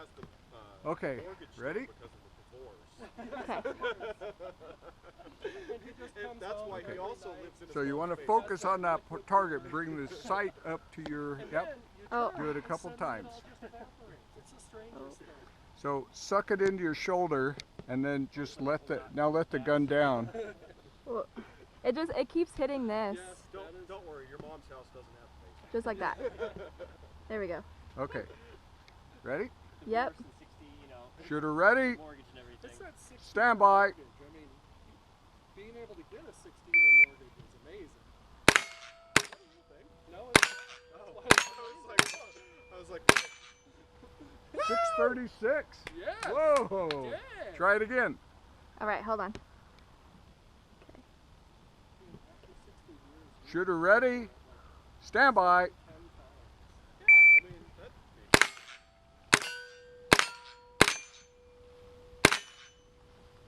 has the okay, mortgage ready? because of the divorce. Okay. That's why Okay. he also lives in a So you small want to space. focus on that target. Bring the sight up to your, yep. Oh. Do it a couple times. It's the strangest thing. So suck it into your shoulder and then just let the gun down. Well, it keeps hitting this. Yes, don't worry, your mom's house doesn't have a basement. Just like that. There we go. Okay. Ready? Yep. Shooter ready. It's that 60-year Stand by. mortgage. I mean, being able to get a 60-year mortgage is amazing. No, I was like, 636. yes. Whoa. Yeah. Try it again. All right, hold on. Shooter ready. Stand by. yeah, I mean, that.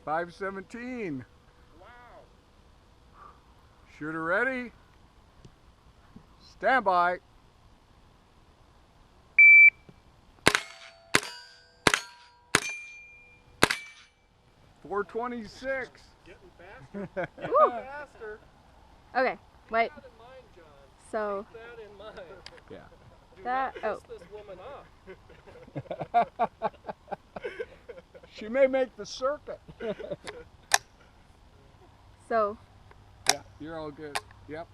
517. Wow. Shooter ready. Stand by. 426. Getting faster. Woo. Faster. Okay, wait. Keep that in mind, John. So Keep that in mind. Yeah. Do that. not Oh. piss this woman off. She may make the circuit. So Yeah, you're all good. Yep.